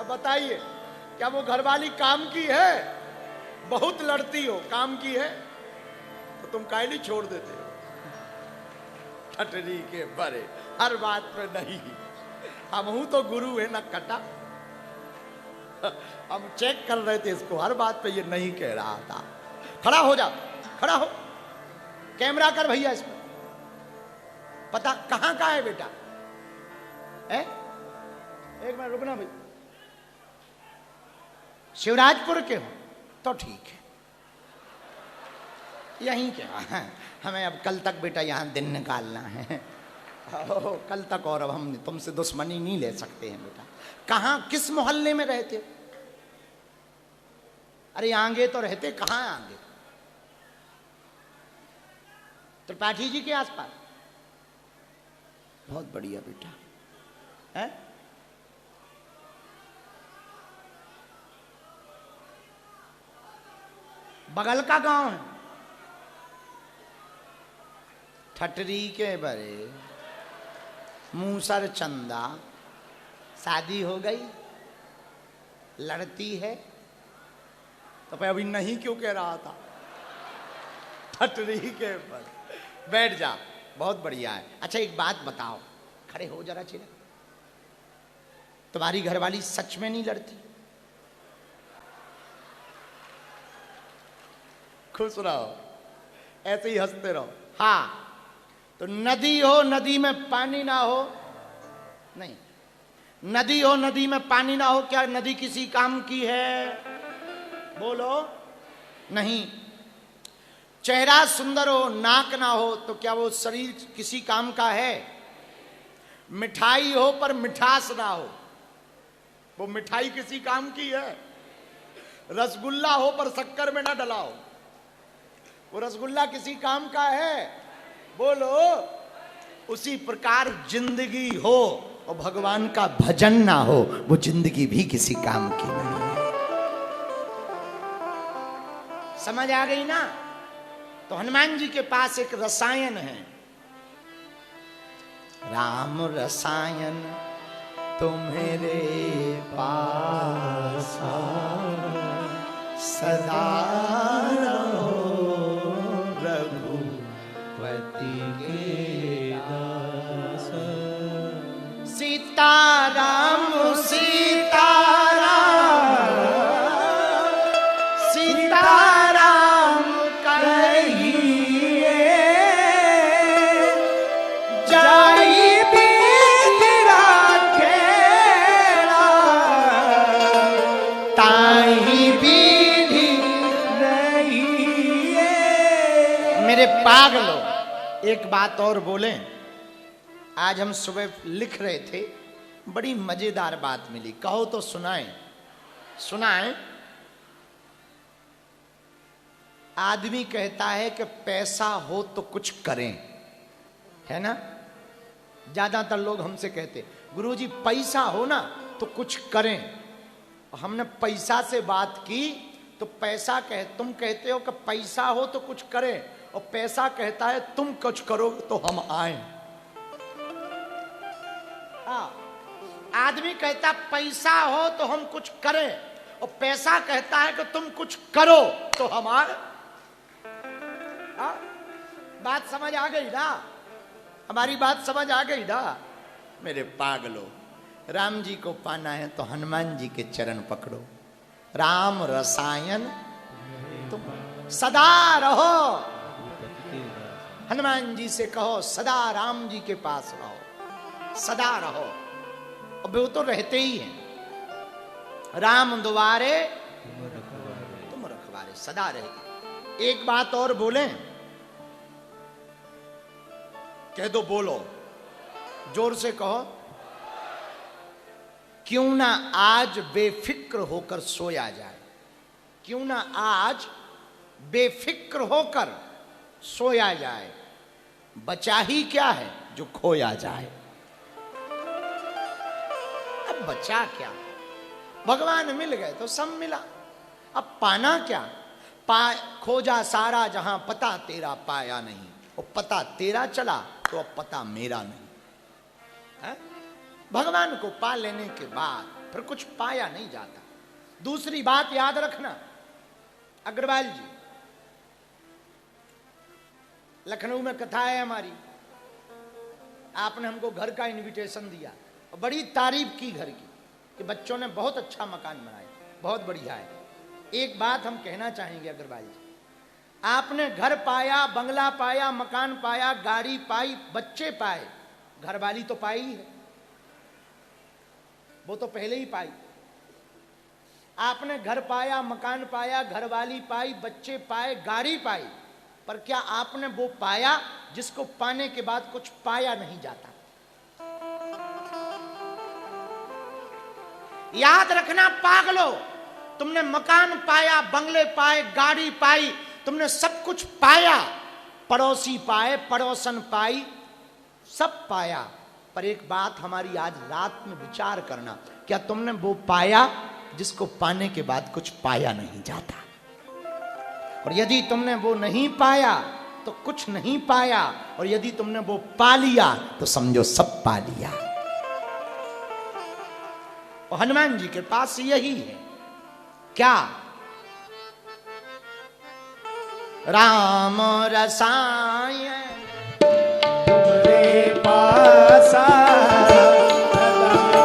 अब बताइए, क्या वो घरवाली काम की है? बहुत लड़ती हो, काम की है तो तुम कायली छोड़ देते हो। ठटरी के बरे, हर बात पे नहीं। हम हूं तो गुरु है ना कटा। हम चेक कर रहे थे इसको, हर बात पे ये नहीं कह रहा था। खड़ा हो जा, खड़ा हो, कैमरा कर भैया इसमें। पता कहां का है बेटा? है? एक मिनट रुकना भाई। शिवराजपुर के हो तो ठीक है, यहीं के हैं। हमें अब कल तक बेटा यहाँ दिन निकालना है। कल तक, और अब हम तुमसे दुश्मनी नहीं ले सकते हैं बेटा। कहाँ, किस मोहल्ले में रहते? अरे आगे तो रहते, कहाँ आगे? त्रिपाठी जी के आसपास। बहुत बढ़िया बेटा है। बगल का गांव है। ठटरी के बरे, मूसर चंदा, शादी हो गई, लड़ती है तो फिर अभी नहीं क्यों कह रहा था? ठटरी के बरे, बैठ जा, बहुत बढ़िया है। अच्छा एक बात बताओ, खड़े हो जरा चिरा, तुम्हारी घरवाली सच में नहीं लड़ती? खुश रहो, ऐसे ही हंसते रहो। हाँ तो नदी हो, नदी में पानी ना हो, नहीं, नदी हो, नदी में पानी ना हो, क्या नदी किसी काम की है? बोलो, नहीं। चेहरा सुंदर हो, नाक ना हो, तो क्या वो शरीर किसी काम का है? मिठाई हो पर मिठास ना हो, वो मिठाई किसी काम की है? रसगुल्ला हो पर शक्कर में ना डला हो, वो रसगुल्ला किसी काम का है? बोलो। उसी प्रकार जिंदगी हो और भगवान का भजन ना हो, वो जिंदगी भी किसी काम की नहीं है। समझ आ गई ना? तो हनुमान जी के पास एक रसायन है, राम रसायन तो मेरे पास सदा रहो, रघुपति के दास। सीताराम सीताराम सीताराम कहिए, जाई बीधिरा खेला, ताही बीधि रहिए। मेरे पागलों, एक बात और बोलें। आज हम सुबह लिख रहे थे, बड़ी मजेदार बात मिली, कहो तो सुनाएं। सुनाएं। आदमी कहता है कि पैसा हो तो कुछ करें, है ना? ज्यादातर लोग हमसे कहते, गुरुजी पैसा हो ना तो कुछ करें। हमने पैसा से बात की तो पैसा तुम कहते हो कि पैसा हो तो कुछ करें, और पैसा कहता है तुम कुछ करो तो हम आए। आदमी कहता पैसा हो तो हम कुछ करें, और पैसा कहता है कि तुम कुछ करो तो हम आए। बात समझ आ गई ना? हमारी बात समझ आ गई ना? मेरे पागलों, राम जी को पाना है तो हनुमान जी के चरण पकड़ो। राम रसायन तुम सदा रहो। हनुमान जी से कहो सदा राम जी के पास रहो, सदा रहो। अब वो तो रहते ही हैं। राम दुआरे तुम रखवारे, सदा रहते। एक बात और बोलें? कह दो, बोलो, जोर से कहो। क्यों ना आज बेफिक्र होकर सोया जाए, क्यों ना आज बेफिक्र होकर सोया जाए। बचा ही क्या है जो खोया जाए। अब बचा क्या? भगवान मिल गए तो सब मिला। अब पाना क्या? खोजा सारा जहां पता तेरा पाया नहीं। और पता तेरा चला तो अब पता मेरा नहीं है। भगवान को पा लेने के बाद फिर कुछ पाया नहीं जाता। दूसरी बात याद रखना, अग्रवाल जी, लखनऊ में कथा है हमारी, आपने हमको घर का इनविटेशन दिया और बड़ी तारीफ की घर की कि बच्चों ने बहुत अच्छा मकान बनाया, बहुत बढ़िया है। एक बात हम कहना चाहेंगे अग्रवाल जी, आपने घर पाया, बंगला पाया, मकान पाया, गाड़ी पाई, बच्चे पाए, घरवाली तो पाई ही है, वो तो पहले ही पाई। आपने घर पाया, मकान पाया, घरवाली पाई, बच्चे पाए, गाड़ी पाई, पर क्या आपने वो पाया जिसको पाने के बाद कुछ पाया नहीं जाता? याद रखना पागलो, तुमने मकान पाया, बंगले पाए, गाड़ी पाई, तुमने सब कुछ पाया, पड़ोसी पाए, पड़ोसन पाई, सब पाया, पर एक बात हमारी आज रात में विचार करना, क्या तुमने वो पाया जिसको पाने के बाद कुछ पाया नहीं जाता? और यदि तुमने वो नहीं पाया तो कुछ नहीं पाया, और यदि तुमने वो पा लिया तो समझो सब पा लिया। और हनुमान जी के पास यही है, क्या? राम रसायन तुम्हारे पासा,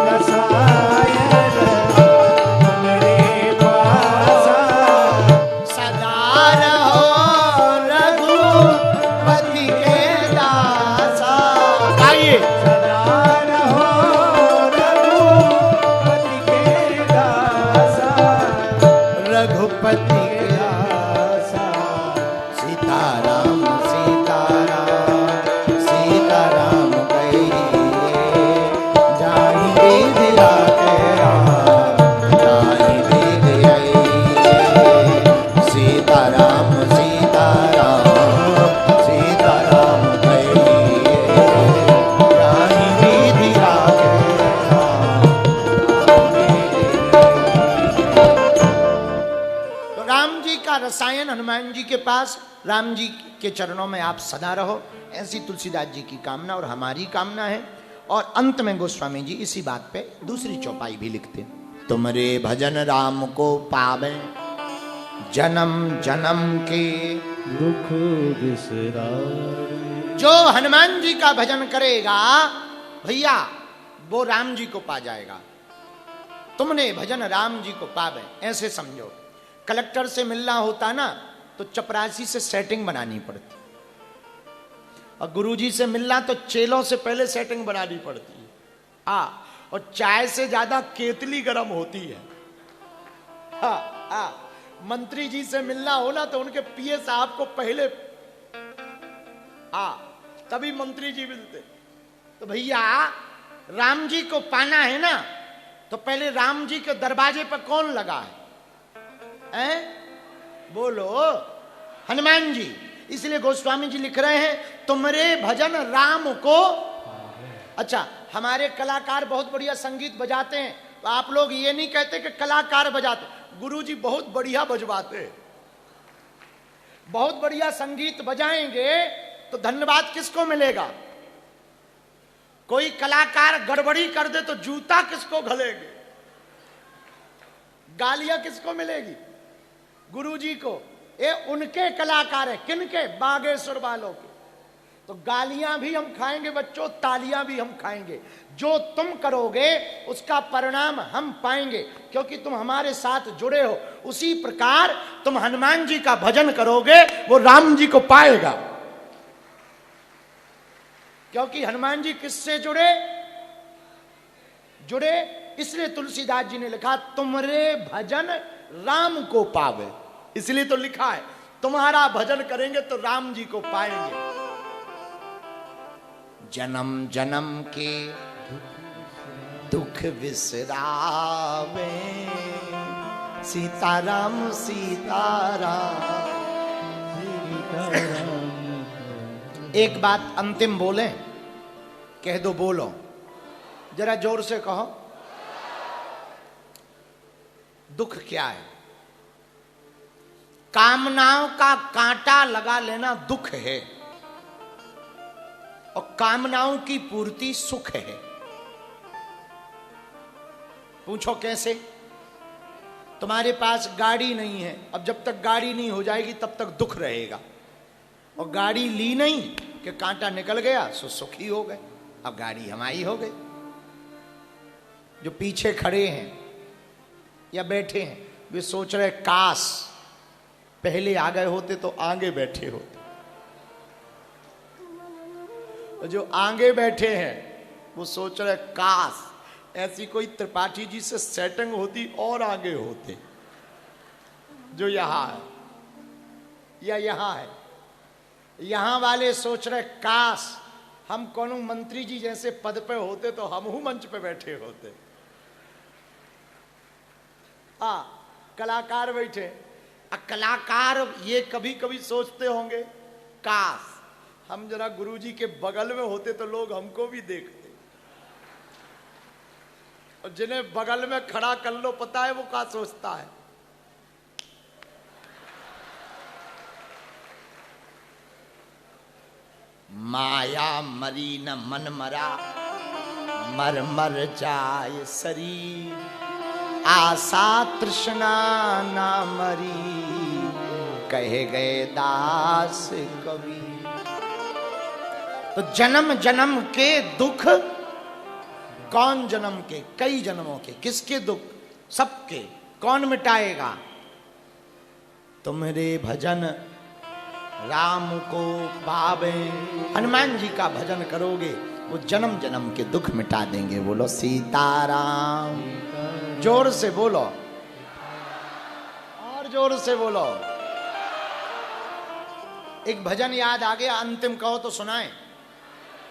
रसायन तुम्हारे पासा, सदा रहो रघुपति के दासा। आइए, सदा रहो रघुपति के दासा, रघुपति सीताराम सीताराम सीताराम कहिए, जाहि विधि राखे राम, जाहि विधि आइए। सीताराम सीताराम सीताराम कहिए, जाहि विधि राखे राम। तो राम जी का रसायन हनुमान जी के पास, राम जी के चरणों में आप सदा रहो, ऐसी तुलसीदास जी की कामना और हमारी कामना है। और अंत में गोस्वामी जी इसी बात पे दूसरी चौपाई भी लिखते, तुमरे भजन राम को पावे, जन्म जन्म के दुख बिसराए। जो हनुमान जी का भजन करेगा भैया वो राम जी को पा जाएगा। तुमने भजन राम जी को पावे, ऐसे समझो। कलेक्टर से मिलना होता ना तो चपरासी से सेटिंग बनानी पड़ती, और गुरुजी से मिलना तो चेलों से पहले सेटिंग बनानी पड़ती है। और चाय से ज्यादा केतली गर्म होती है। मंत्री जी से मिलना हो ना तो उनके पीए साहब को पहले तभी मंत्री जी मिलते। तो भैया राम जी को पाना है ना तो पहले राम जी के दरवाजे पर कौन लगा है? बोलो, हनुमान जी। इसलिए गोस्वामी जी लिख रहे हैं तुमरे भजन राम को। अच्छा, हमारे कलाकार बहुत बढ़िया संगीत बजाते हैं, तो आप लोग ये नहीं कहते कि कलाकार बजाते, गुरुजी बहुत बढ़िया बजवाते, बहुत बढ़िया संगीत बजाएंगे तो धन्यवाद किसको मिलेगा? कोई कलाकार गड़बड़ी कर दे तो जूता किसको घलेंगे? गालियां किसको मिलेगी? गुरुजी को। ये उनके कलाकार है, किनके? बागेश्वर वालों के। तो गालियां भी हम खाएंगे बच्चों, तालियां भी हम खाएंगे। जो तुम करोगे उसका परिणाम हम पाएंगे, क्योंकि तुम हमारे साथ जुड़े हो। उसी प्रकार तुम हनुमान जी का भजन करोगे, वो राम जी को पाएगा। क्योंकि हनुमान जी किससे जुड़े? इसलिए तुलसीदास जी ने लिखा तुमरे भजन राम को पावे। इसलिए तो लिखा है तुम्हारा भजन करेंगे तो राम जी को पाएंगे। जन्म जन्म के दुख बिसरावे, सीताराम सीताराम। एक बात अंतिम बोले, कह दो, बोलो जरा जोर से कहो, दुख क्या है? कामनाओं का कांटा लगा लेना दुख है, और कामनाओं की पूर्ति सुख है। पूछो कैसे? तुम्हारे पास गाड़ी नहीं है, अब जब तक गाड़ी नहीं हो जाएगी तब तक दुख रहेगा, और गाड़ी ली नहीं कि कांटा निकल गया सो सुखी हो गए, अब गाड़ी हमारी हो गई। जो पीछे खड़े हैं या बैठे हैं वे सोच रहे काश पहले आ गए होते तो आगे बैठे होते, और जो आगे बैठे हैं वो सोच रहे काश ऐसी कोई त्रिपाठी जी से सेटिंग होती और आगे होते, जो यहां है या यहां है। यहां वाले सोच रहे काश हम कौन मंत्री जी जैसे पद पे होते तो हम हूं मंच पे बैठे होते। कलाकार बैठे, कलाकार ये कभी कभी सोचते होंगे काश हम जरा गुरुजी के बगल में होते तो लोग हमको भी देखते, और जिन्हें बगल में खड़ा कर लो पता है वो क्या सोचता है? माया मरी न मन मरा, मर मर जाए शरीर, आशा तृष्णा ना मरी, कहे गए दास कबीर। तो जन्म जन्म के दुख, कौन जन्म के? कई जन्मों के। किसके दुख? सबके। कौन मिटाएगा? तुम्हारे भजन राम को पावे। हनुमान जी का भजन करोगे वो जन्म जन्म के दुख मिटा देंगे। बोलो सीताराम, जोर से बोलो, और जोर से बोलो। एक भजन याद आ गया, अंतिम कहो तो सुनाए।